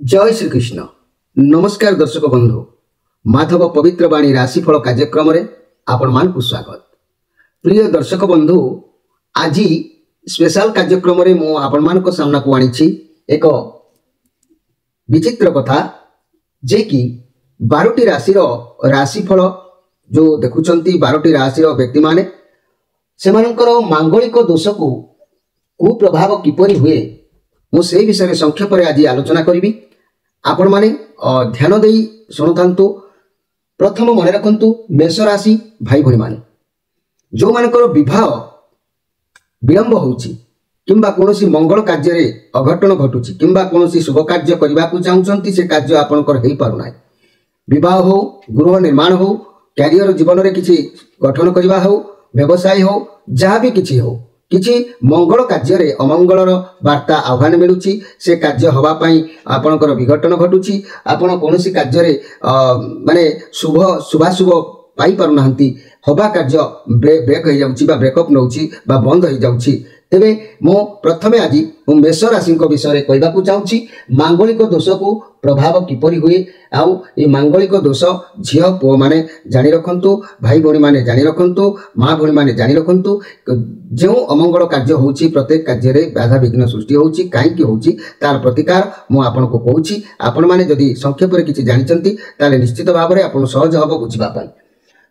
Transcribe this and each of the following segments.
जय श्रीकृष्ण। नमस्कार दर्शक बंधु, माधव पवित्र वाणी राशिफल कार्यक्रम रे आपण मानकु स्वागत। प्रिय दर्शक बंधु, आज स्पेशल कार्यक्रम रे मु आपण मानक सामना को आनी छी एक विचित्र कथा जे कि 12टी राशि रो राशिफल जो देखुचंती 12टी राशि रो व्यक्ति माने सेमानकर मांगलिक दोष को कुप्रभाव किपरि हुए मु से विषय संक्षेप रे आज आलोचना करिवि। आपण माने ध्यान देई सुनतांतु। प्रथम मन रखंतु मेष राशि भाई भणी माने जो मानकर विवाह विलंब होउची किंबा कोनोसी मंगल कार्य रे अघटन घटुची किंबा कोनोसी शुभ कार्य करबा को चाहुचंती से कार्य आपनकर हेई पारु नाही। विवाह हो, गृह निर्माण हो, कैरियर जीवन रे किछि गठन करबा हो, व्यवसाय हो, जहाँ भी किछि हो, किछि मंगल कार्य रे अमंगलर वार्ता आह्वान मिलुची से कार्य हवा पाई आपनकर विघटन घटुची। आपण कोनोसी कार्य रे माने शुभाशुभ पाई पारु नाहंती, हवा कार्य ब्रेक हो जाउची बा ब्रेकअप नउची बा बंद हो जाउची। तेबे मो प्रथमे आज मेष राशि विषय कहबा को चाहूची मांगलिक दोष को प्रभाव किपरि हुए आउ ए मांगलिक दोष झियो पो माने जानि रखंतु, भाई भणी माने जानि रखंतु, माँ भणी माने जानि रखंतु। जो अमंगल कार्य होउची प्रत्येक कार्य रे बाधा विघ्न सृष्टि होउची काई कि होउची तार प्रतिकार मो आपन को कहूची। आपण माने जदी संक्षेप रे किछि जानिचंती ताले निश्चित भाव रे आपण सहज हबो बुझिबा पाई।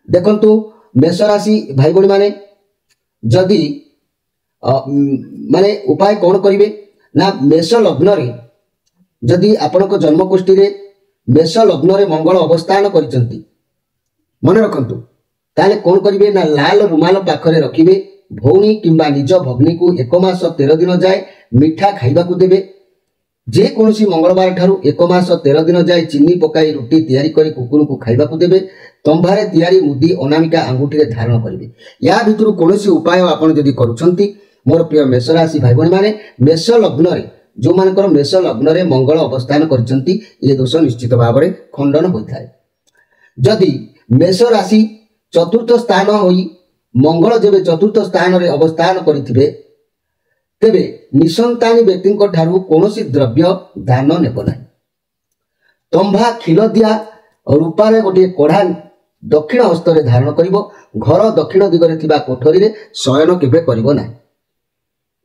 देखंतु मेष राशि भाई भणी माने जदी माने उपाय कौन करिवे ना मेष लग्न रे जदि आपनक जन्म कुष्ठी रे मेष लग्न रे मंगल अवस्थान करिसंती मन रखंतु ताले कौन करिवे ना लाल रुमाल पाखरे रखिवे। भौणी किंबा निज भग्नी को 1 मास 13 दिन जाए मिठा खाइबा को देबे। जे कोनोसी मंगलवार ठारू 1 मास 13 दिन जाए चीनी पकाई रुटी तैयारी करी कुकुर को खाइबा को देबे। तंभारे तैयारी मुदी अनामिका अंगूठी रे धारण करिवे। या भितरु कोनोसी उपाय आपण जदि करूछंती मोर प्रिय मेष राशि भाई भणी माने मेष लग्न रे जो मानकर मेष लग्न रे मंगल अवस्थान करचंती ये दोष निश्चित भाव रे खंडन होइथाय। जदि मेष राशि चतुर्थ स्थान होई मंगल जेबे चतुर्थ स्थान रे अवस्थान करिथिबे तेबे निसंतानी व्यक्ति को ठारू कोनोसी द्रव्य दान नेब नाही। तंभा खिल दिया रूपा रे गोटे कोढ़ा दक्षिण हस्त रे धारण करिवो। घर दक्षिण दिगरे थिबा कोठरी रे शयन केबे करिवो नाही।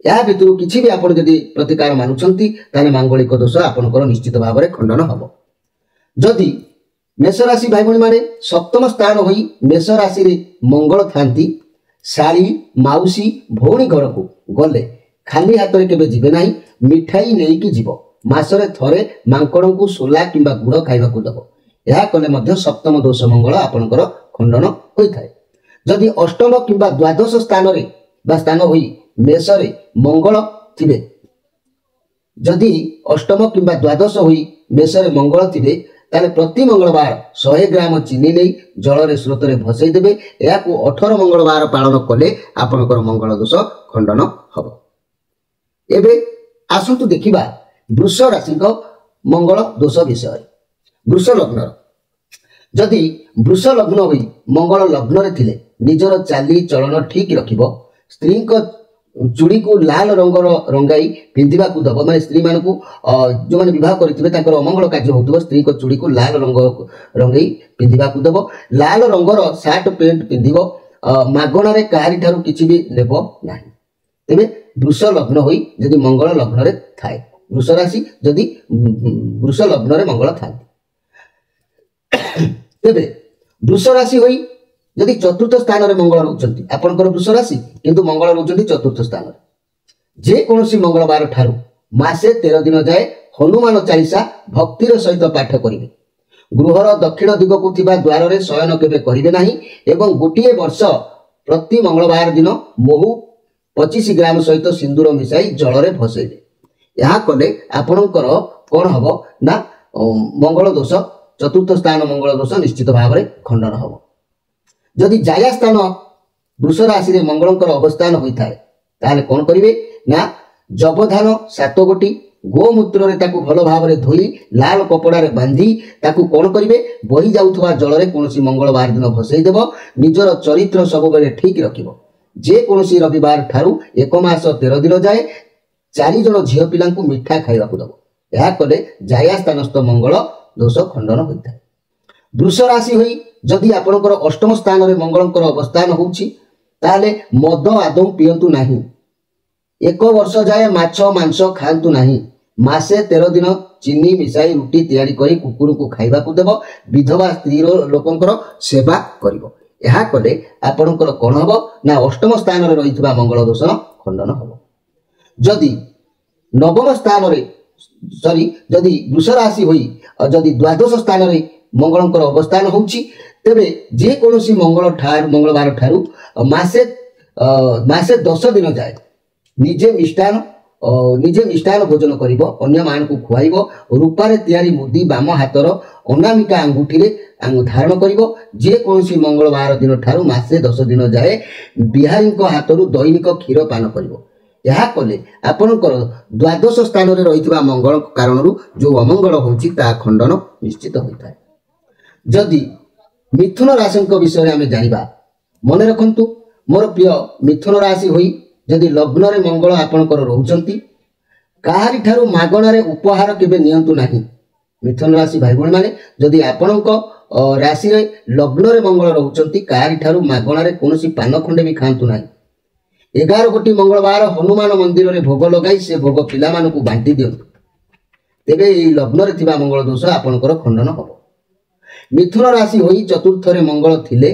या भितरु किछि भी आपण जदि प्रतिकार मानुछंती ताने मांगलिक दोष आपनकर निश्चित भाव रे खंडन हबो। जदि मेष राशि भाई भणी माने सप्तम स्थान होई मेष राशि रे मंगल थांती साली माउसी भौणी घर को गले खाली हाथ रे केबे जिबे नाही। मिठाई नेई कि जीवो। मासरे थरे मांकड़ को सोला किंबा गुड़ खाइबा को दबो। या कले मध्य सप्तम दोष मंगल आपनकर खंडन होइथाय। जदि अष्टम किंबा द्वादश स्थान रे बा स्थान होई मेष रे मंगल थिबे, जदि अष्टम किंबा द्वादश होई मेष रे मंगल थिबे ताले प्रति मंगलवार 100 ग्राम चीनी नै जल रे स्रोत रे भसई देबे। या को 18 मंगलवार पालन कले आपनकर मंगल दोष खंडन हबो। एबे आसंतु देखिबा वृष राशि को मंगल दोष विषय। वृष लग्न जदि वृष लग्न होई मंगल लग्न रे थिले निजर चाली चलन ठीक रखिबो। स्त्री को चूड़ी को लाल रंगर रंगाई पिंधिबा को दब। माने स्त्री मान को जो माने विवाह करथिबे ताकर अमंगल कार्य होतबो स्त्री को चूड़ी को लाल रंग रंगाई पिंधिबा को दब। लाल रंगर शर्ट पैंट पिंधिबो। मागणा रे काहारी ठारू किछि भी नेबो नाही। तेबे वृष लग्न होई जदि मंगल लग्न रे थाए, वृष राशि जदि वृष लग्न रे मंगल थाए तेबे वृष राशि होई जदि चतुर्थ स्थान रे मंगल रहउचंती आपनकर वृष राशि किंतु मंगल रहउचंती चतुर्थ स्थान रे जे कोनोसी मंगलवार ठारू मासे 13 दिन जाए हनुमान चालीसा भक्तिर सहित पाठ करिवे। गृहर दक्षिण दिग को थिबा द्वार रे शयन केबे करिवे नाही एवं गोटिए वर्ष प्रति मंगलवार दिन महु 25 ग्राम सहित सिंदूर मिसाई जल रे भसेइबे। या कले आपनकर कोन हबो ना मंगल दोष चतुर्थ स्थान मंगल दोष निश्चित भाव रे खंडन हबो। जदि जाया स्थान वृष राशि रे मंगलंकर अवस्थान होइथाय ताले कोन करिवे ना जबधान 7 गोटी गोमूत्र रे ताकू भलो भाव रे धोई लाल कपड़ा रे बांधी ताकू कोन करिवे बही जाउथवा जल रे कोनोसी मंगलवार दिन भसई देबो। निजर चरित्र सब बेले ठीक रखिबो। जे कोनोसी रविवार ठारू 1 मास 13 दिन जाए 4 जण झियो पिलांकू मिठा खाइबा को दबो। ଏହା କଲେ ଜାୟା ସ୍ଥାନସ୍ଥ ମଙ୍ଗଳ ଦୋଷ ଖଣ୍ଡନ ହୋଇଥାଏ। ବୃଷ ରାଶି ହୋଇ ଯଦି ଆପଣଙ୍କର ଅଷ୍ଟମ ସ୍ଥାନରେ ମଙ୍ଗଳଙ୍କର ଅବସ୍ଥାନ ହେଉଛି ତାହେଲେ ମଦ ଆଦୌ ପିଅନ୍ତୁ ନାହିଁ। 1 ବର୍ଷ ଯାଏ ମାଛ ମାଂସ ଖାଆନ୍ତୁ ନାହିଁ। ମାସେ 13 ଦିନ ଚିନି ମିଶାଇ ରୁଟି ତିଆରି କରି କୁକୁରକୁ ଖାଇବାକୁ ଦେବ। ବିଧବା ସ୍ତ୍ରୀ ଲୋକଙ୍କର ସେବା କରିବ। ଏହା କଲେ ଆପଣଙ୍କର କ'ଣ ହେବ ନା ଅଷ୍ଟମ ସ୍ଥାନରେ ରହିଥିବା ମଙ୍ଗଳ ଦୋଷ ଖଣ୍ଡନ ହେବ। ଯଦି ନବମ ସ୍ଥାନରେ ଯଦି ବୃଷ ରାଶି ହୋଇ ଯଦି ଦ୍ୱାଦଶ ସ୍ଥାନରେ ମଙ୍ଗଳଙ୍କର ଅବସ୍ଥାନ ହେଉଛି ତେବେ ଯେକୌଣସି ମଙ୍ଗଳବାର ଠାରୁ ମାସେ 10 ଦିନ ଯାଏ ନିଜେ ମିଷ୍ଟାନ ଭୋଜନ କରିବ, ଅନ୍ୟମାନଙ୍କୁ ଖୁଆଇବ। ରୂପାରେ ତିଆରି ମୁଦି ବାମ ହାତର ଅନାମିକା ଆଙ୍ଗୁଠିରେ ଧାରଣ କରିବ। ଯେକୌଣସି ମଙ୍ଗଳବାର ଦିନ ଠାରୁ ମାସେ 10 ଦିନ ଯାଏ ବିହାରୀଙ୍କ ହାତରୁ ଦୈନିକ କ୍ଷୀର ପାନ କରିବ। ଏହା କଲେ ଆପଣଙ୍କର ଦ୍ୱାଦଶ ସ୍ଥାନରେ ରହିଥିବା ମଙ୍ଗଳ କାରଣରୁ ଯେଉଁ ଅମଙ୍ଗଳ ହେଉଛି ତାହା ଖଣ୍ଡନ ନିଶ୍ଚିତ ହୋଇଥାଏ। ଯଦି ମିଥୁନ ରାଶିଙ୍କ ବିଷୟରେ ଆମେ ଜାଣିବା, ମନେ ରଖନ୍ତୁ ମୋର ପ୍ରିୟ ମିଥୁନ ରାଶି ହୋଇ ଯଦି ଲଗ୍ନରେ ମଙ୍ଗଳ ଆପଣଙ୍କର ରହୁଛନ୍ତି କାହାରିଠାରୁ ମାଗଣାରେ ଉପହାର କେବେ ନିଅନ୍ତୁ ନାହିଁ। ମିଥୁନ ରାଶି ଭାଇ ଭଉଣୀମାନେ ଯଦି ଆପଣଙ୍କ ରାଶିରେ ଲଗ୍ନରେ ମଙ୍ଗଳ ରହୁଛନ୍ତି କାହାରିଠାରୁ ମାଗଣାରେ କୌଣସି ପାନ ଖଣ୍ଡେ ବି ଖାଆନ୍ତୁ ନାହିଁ। 11 ଗୋଟି ମଙ୍ଗଳବାର ହନୁମାନ ମନ୍ଦିରରେ ଭୋଗ ଲଗାଇ ସେ ଭୋଗ ପିଲାମାନଙ୍କୁ ବାଣ୍ଟି ଦିଅନ୍ତୁ। ତେବେ ଏହି ଲଗ୍ନରେ ଥିବା ମଙ୍ଗଳ ଦୋଷ ଆପଣଙ୍କର ଖଣ୍ଡନ ହେବ। ମିଥୁନ ରାଶି ହୋଇ ଚତୁର୍ଥରେ ମଙ୍ଗଳ ଥିଲେ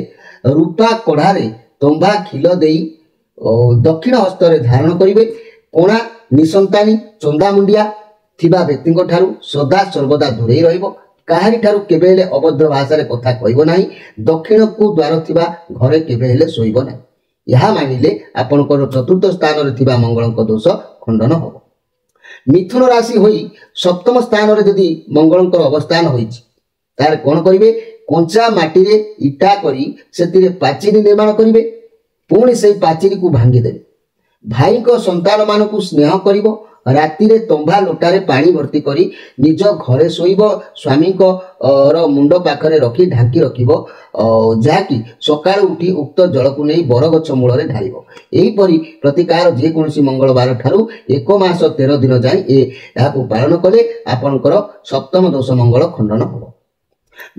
ରୂପା କଢ଼ାରେ ତମ୍ବା ଖିଲ ଦେଇ ଦକ୍ଷିଣ ହସ୍ତରେ ଧାରଣ କରିବେ। କଣା ନିସନ୍ତାନୀ ଚନ୍ଦାମୁଣ୍ଡିଆ ଥିବା ବ୍ୟକ୍ତିଙ୍କ ଠାରୁ ସଦା ସର୍ବଦା ଦୂରେଇ ରହିବ। କାହାରିଠାରୁ କେବେ ହେଲେ ଅଭଦ୍ର ଭାଷାରେ କଥା କହିବ ନାହିଁ। ଦକ୍ଷିଣକୁ ଦ୍ୱାର ଥିବା ଘରେ କେବେ ହେଲେ ଶୋଇବ ନାହିଁ। ଏହା ମାନିଲେ ଆପଣଙ୍କର ଚତୁର୍ଥ ସ୍ଥାନରେ ଥିବା ମଙ୍ଗଳଙ୍କ ଦୋଷ ଖଣ୍ଡନ ହେବ। ମିଥୁନ ରାଶି ହୋଇ ସପ୍ତମ ସ୍ଥାନରେ ଯଦି ମଙ୍ଗଳଙ୍କର ଅବସ୍ଥାନ ହୋଇଛି ତାହେଲେ କ'ଣ କରିବେ? କଞ୍ଚା ମାଟିରେ ଇଟା କରି ସେଥିରେ ପାଚେରୀ ନିର୍ମାଣ କରିବେ। ପୁଣି ସେହି ପାଚେରୀକୁ ଭାଙ୍ଗିଦେବେ। ଭାଇଙ୍କ ସନ୍ତାନମାନଙ୍କୁ ସ୍ନେହ କରିବ। ରାତିରେ ତମ୍ବା ଲୋଟାରେ ପାଣି ଭର୍ତ୍ତି କରି ନିଜ ଘରେ ଶୋଇବ। ସ୍ୱାମୀଙ୍କର ମୁଣ୍ଡ ପାଖରେ ରଖି ଢାଙ୍କି ରଖିବ, ଯାହାକି ସକାଳୁ ଉଠି ଉକ୍ତ ଜଳକୁ ନେଇ ବରଗଛ ମୂଳରେ ଢାଳିବ। ଏହିପରି ପ୍ରତିକାର ଯେକୌଣସି ମଙ୍ଗଳବାର ଠାରୁ 1 ମାସ 13 ଦିନ ଯାଏଁ ଏହାକୁ ପାଳନ କଲେ ଆପଣଙ୍କର ସପ୍ତମ ଦୋଷ ମଙ୍ଗଳ ଖଣ୍ଡନ ହେବ।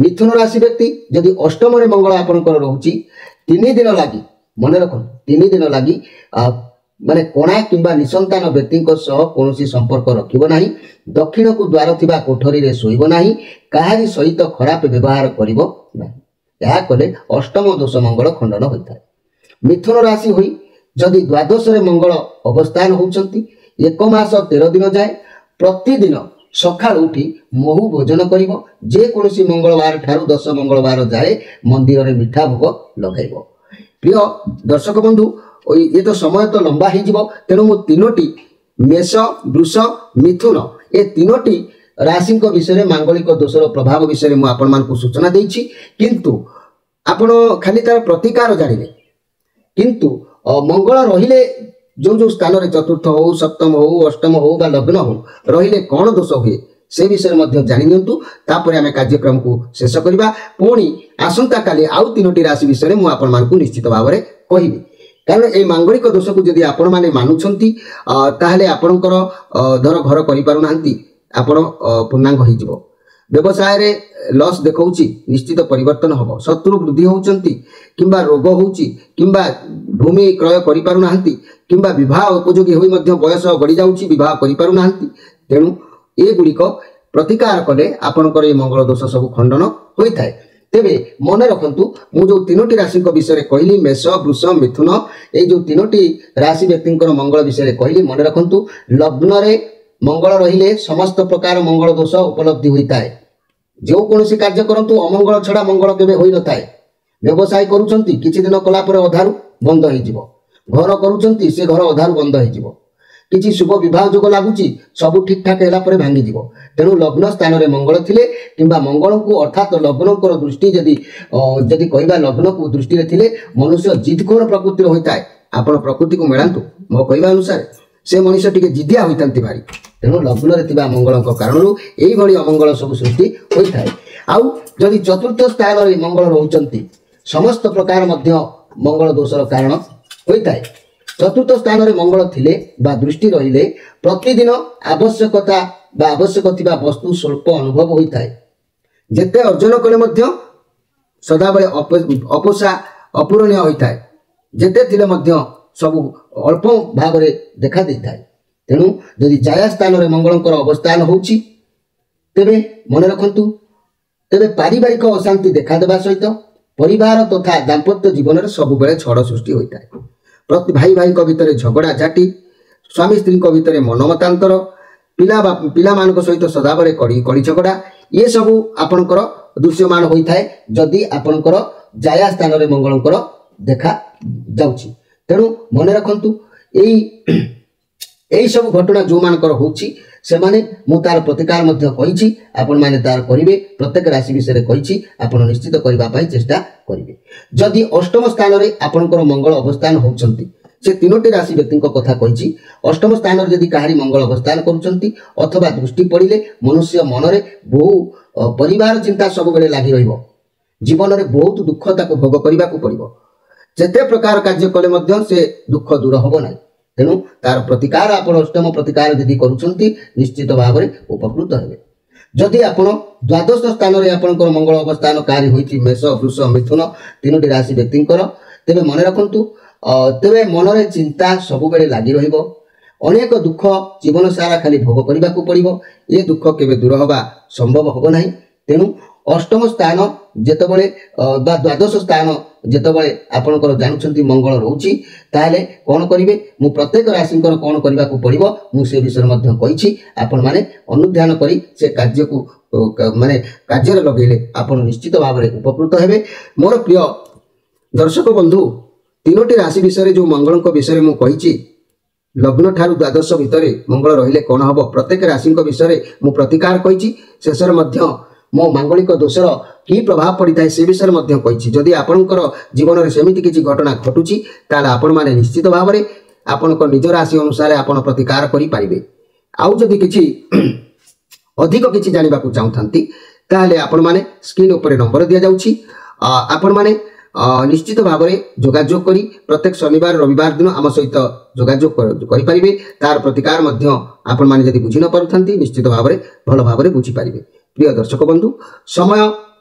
ମିଥୁନ ରାଶି ବ୍ୟକ୍ତି ଯଦି ଅଷ୍ଟମରେ ମଙ୍ଗଳ ଆପଣଙ୍କର ରହୁଛି 3 ଦିନ ଲାଗି, ମନେ ରଖନ୍ତୁ 3 ଦିନ ଲାଗି ମାନେ କଣା କିମ୍ବା ନିସନ୍ତାନ ବ୍ୟକ୍ତିଙ୍କ ସହ କୌଣସି ସମ୍ପର୍କ ରଖିବ ନାହିଁ। ଦକ୍ଷିଣକୁ ଦ୍ୱାର ଥିବା କୋଠରୀରେ ଶୋଇବ ନାହିଁ। କାହାରି ସହିତ ଖରାପ ବ୍ୟବହାର କରିବ ନାହିଁ। ଏହା କଲେ ଅଷ୍ଟମ ଦୋଷ ମଙ୍ଗଳ ଖଣ୍ଡନ ହୋଇଥାଏ। ମିଥୁନ ରାଶି ହୋଇ ଯଦି ଦ୍ୱାଦଶରେ ମଙ୍ଗଳ ଅବସ୍ଥାନ ହେଉଛନ୍ତି 1 ମାସ 13 ଦିନ ଯାଏ ପ୍ରତିଦିନ ସକାଳୁ ଉଠି ମହୁ ଭୋଜନ କରିବ। ଯେକୌଣସି ମଙ୍ଗଳବାର ଠାରୁ 10 ମଙ୍ଗଳବାର ଯାଏ ମନ୍ଦିରରେ ମିଠା ଭୋଗ ଲଗାଇବ। ପ୍ରିୟ ଦର୍ଶକ ବନ୍ଧୁ, ଏ ତ ସମୟ ତ ଲମ୍ବା ହେଇଯିବ, ତେଣୁ ମୁଁ 3ଟି ମେଷ ବୃଷ ମିଥୁନ ଏ 3ଟି ରାଶିଙ୍କ ବିଷୟରେ ମାଙ୍ଗଳିକ ଦୋଷର ପ୍ରଭାବ ବିଷୟରେ ମୁଁ ଆପଣମାନଙ୍କୁ ସୂଚନା ଦେଇଛି। କିନ୍ତୁ ଆପଣ ଖାଲି ତାର ପ୍ରତିକାର ଜାଣିଲେ, କିନ୍ତୁ ମଙ୍ଗଳ ରହିଲେ ଯେଉଁ ସ୍ଥାନରେ ଚତୁର୍ଥ ହଉ ସପ୍ତମ ହଉ ଅଷ୍ଟମ ହଉ ବା ଲଗ୍ନ ହଉ ରହିଲେ କ'ଣ ଦୋଷ ହୁଏ ସେ ବିଷୟରେ ମଧ୍ୟ ଜାଣି ନିଅନ୍ତୁ। ତାପରେ ଆମେ କାର୍ଯ୍ୟକ୍ରମକୁ ଶେଷ କରିବା। ପୁଣି ଆସନ୍ତାକାଲି ଆଉ 3ଟି ରାଶି ବିଷୟରେ ମୁଁ ଆପଣମାନଙ୍କୁ ନିଶ୍ଚିତ ଭାବରେ କହିବି। କାରଣ এই ମାଙ୍ଗଳିକ ଦୋଷକୁ ଯଦି ଆପଣମାନେ ମାନୁଛନ୍ତି ତାହେଲେ ଆପଣଙ୍କର ଧର ଘର କରିପାରୁନାହାନ୍ତି, ଆପଣ ପୂର୍ଣ୍ଣାଙ୍ଗ ହୋଇଯିବ। ବ୍ୟବସାୟରେ ଲସ୍ ଦେଖାଉଛି, ନିଶ୍ଚିତ ପରିବର୍ତ୍ତନ ହେବ। ଶତ୍ରୁ ବୃଦ୍ଧି ହେଉଛନ୍ତି କିମ୍ବା ରୋଗ ହେଉଛି କିମ୍ବା ଭୂମି କ୍ରୟ କରିପାରୁନାହାନ୍ତି କିମ୍ବା ବିବାହ ଉପଯୋଗୀ ହୋଇ ମଧ୍ୟ ବୟସ ଗଡ଼ିଯାଉଛି, ବିବାହ କରିପାରୁନାହାନ୍ତି। ତେଣୁ ଏଗୁଡ଼ିକ ପ୍ରତିକାର କଲେ ଆପଣଙ୍କର এই ମଙ୍ଗଳ ଦୋଷ ସବୁ ଖଣ୍ଡନ ହୋଇଥାଏ। ତେବେ ମନେ ରଖନ୍ତୁ, ମୁଁ ଯେଉଁ 3ଟି ରାଶିଙ୍କ ବିଷୟରେ କହିଲି ମେଷ ବୃଷ ମିଥୁନ, এই ଯେଉଁ 3ଟି ରାଶି ବ୍ୟକ୍ତିଙ୍କର ମଙ୍ଗଳ ବିଷୟରେ କହିଲି, ମନେ ରଖନ୍ତୁ ଲଗ୍ନରେ ମଙ୍ଗଳ ରହିଲେ ସମସ୍ତ ପ୍ରକାର ମଙ୍ଗଳ ଦୋଷ ଉପଲବ୍ଧି ହୋଇଥାଏ। ଯେକୌଣସି କାର୍ଯ୍ୟ କରନ୍ତୁ ଅମଙ୍ଗଳ ଛଡ଼ା ମଙ୍ଗଳ କେବେ ହୋଇନଥାଏ। ବ୍ୟବସାୟ କରୁଛନ୍ତି କିଛି ଦିନ କଲା ପରେ ଅଧାରୁ ବନ୍ଦ ହୋଇଯିବ। ଘର କରୁଛନ୍ତି ସେ ଘର ଅଧାରୁ ବନ୍ଦ ହୋଇଯିବ। କିଛି ଶୁଭ ବିବାହ ଯୋଗ ଲାଗୁଛି, ସବୁ ଠିକଠାକ ହେଲା ପରେ ଭାଙ୍ଗିଯିବ। ତେଣୁ ଲଗ୍ନ ସ୍ଥାନରେ ମଙ୍ଗଳ ଥିଲେ କିମ୍ବା ମଙ୍ଗଳଙ୍କୁ ଅର୍ଥାତ୍ ଲଗ୍ନଙ୍କର ଦୃଷ୍ଟି ଯଦି କହିବା ଲଗ୍ନକୁ ଦୃଷ୍ଟିରେ ଥିଲେ ମନୁଷ୍ୟ ଜିଦଖୋର ପ୍ରକୃତିର ହୋଇଥାଏ। ଆପଣ ପ୍ରକୃତିକୁ ମେଳାନ୍ତୁ, ମୋ କହିବା ଅନୁସାରେ ସେ ମଣିଷ ଟିକେ ଜିଦିଆ ହୋଇଥାନ୍ତି ଭାରି। ତେଣୁ ଲଗ୍ନରେ ଥିବା ମଙ୍ଗଳଙ୍କ କାରଣରୁ ଏଇଭଳି ଅମଙ୍ଗଳ ସବୁ ସୃଷ୍ଟି ହୋଇଥାଏ। ଆଉ ଯଦି ଚତୁର୍ଥ ସ୍ଥାନରେ ମଙ୍ଗଳ ରହୁଛନ୍ତି ସମସ୍ତ ପ୍ରକାର ମଧ୍ୟ ମଙ୍ଗଳ ଦୋଷର କାରଣ ହୋଇଥାଏ। चतुर्थ स्थान में मंगल थिले बा दृष्टि रहिले प्रतिदिन आवश्यकता बा आवश्यक थिबा वस्तु स्वल्प अनुभव होता है। जेते अर्जन कले मध्य सदाबले अपोषा अपूरणीय होता है। जेते थिले मध्य सब अल्प भाव में देखा देता है। तेणु यदि जाया स्थान में मंगलंकर अवस्थान होउची तेबे मन रखंतु तेबे पारिवारिक अशांति देखा देबा सहित परिवार तथा दाम्पत्य जीवन में सब बेले छड़ सृष्टि होता है। प्रति भाई भाई भितर झगड़ा झाटी स्वामी स्त्री भितर मनमतांतर पिला मान सहित सदाबले कड़ी झगड़ा ये सब आपणकर दृश्यमान होता है जदि आपणकर जाया स्थान में मंगलंकर देखा जाउची। तेणु मन रखंतु यही सब घटना जो मानकर होउची से माने मु तार प्रतिकार मध्य कहिछि आपण माने तार करिवे प्रत्येक राशि विषय कहिछि आपण निश्चित करबा पई चेष्टा करिवे। जदि अष्टम स्थान रे आपणकर मंगल अवस्थान होउचंती से तीनोटी राशि व्यक्ति कथा कहिछि अष्टम स्थान रे यदि काहारी मंगल अवस्थान करूचंती अथवा दृष्टि पड़िले मनुष्य मन रे बहु परिवार चिंता सब बेले लागि रहिबो। जीवन रे बहुत दुख ताको भोग करबा को पड़िबो। जेते प्रकार कार्य कले मध्य से दुख दूर होबो नै। तेणु तार प्रतिकार आप अष्टम प्रतिकार यदि करुँच निश्चित भाव में उपकृत हेबे। जदि आप द्वादश स्थान में आपंकर मंगल अवस्थान कार्य होती मेष वृष मिथुन तीनोटी राशि व्यक्ति तेबे मन रखंतु तेबे मन में चिंता सब बेले लागि रहिबो। अनेक दुख जीवन सारा खाली भोग करने को पड़िबो। ये दुख केबे दूर होबा संभव होबो नाही। तेणु अष्टम स्थान जेतबळे द्वादश स्थान जेतबळे आपणकर जानुछंती मंगल रहउची ताले कोन करिवे मु प्रत्येक राशिंकर कोन करबा को पड़िबो मु से विषय मध्य कहिछि। आपण माने अनुध्यान करी से कार्य को माने कार्य रे लगेले आपण निश्चित भाव में उपकृत हेबे। मोर प्रिय दर्शक बंधु तीनोटी राशि विषय जो मंगल विषय मु कहिछि लग्न ठारू द्वादश भितर मंगल रहिले कोन हबो प्रत्येक राशिंक विषय मु प्रतिकार कहिछि। शेषर मध्य मो मांगलिक दोषर कि प्रभाव पड़ी था से विषय मध्य कहिछि। जदि आपणकर जीवन में सेमिति किछि घटना घटुची ताले आपण माने निश्चित भाव में आपणकर निज राशि अनुसार आपण प्रतिकार करि पारिबे। आउ जदि किछि अधिक किछि जानिबा को चाहुथांती ताले आपण माने स्क्रीन ऊपर नंबर दिया जाउछि। आपण माने निश्चित भाव में जोगाजोग करी प्रत्येक शनिवार रविवार दिन आम सहित जोगाजोग करि पारिबे। तार प्रतिकार मध्य आपण माने जदि बुझि न पारुथांती निश्चित भाव में भल भाव में बुझि पारिबे। प्रिय दर्शक बंधु समय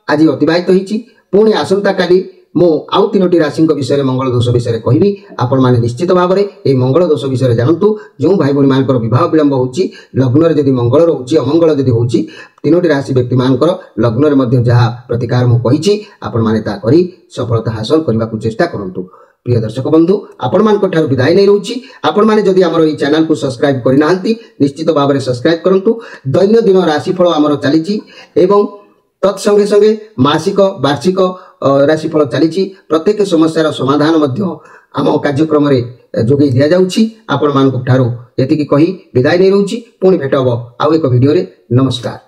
आज अतिबाहित होइछि पुणी आसंता काली मो आउ तीनोटी राशि विषय मंगल दोष विषय कहबी। आपण माने निश्चित भाव में ये मंगल दोष विषय जानतु। जो भाई भौणी मानकर विवाह विलंब होउछि लग्न रे जदि मंगल रहउछि अमंगल जदि होउछि तीनोटी राशि व्यक्ति मानकर लग्न रे मध्य जहा प्रतिकार मु कहिछि आपण माने ता करी सफलता हासिल करबा को चेष्टा करंतु। प्रिय दर्शक बंधु आपण मान ठार विदाय नहीं रहउछि। आपण माने जदि हमर ई चैनल को सब्सक्राइब करि नाहंती निश्चित भाव में सब्सक्राइब करंतु। दैनंदिन राशिफल हमर चलीछि एवं तत्संगे संगे मासिक वार्षिक राशिफल चलीछि। प्रत्येक समस्यार समाधान मध्य आम कार्यक्रम रे जोगै दिया जाउछि। आपण मान ठार एतिकी कही विदाय नहीं रहउछि। पुणी भेट हबो आउ एक वीडियो रे। नमस्कार।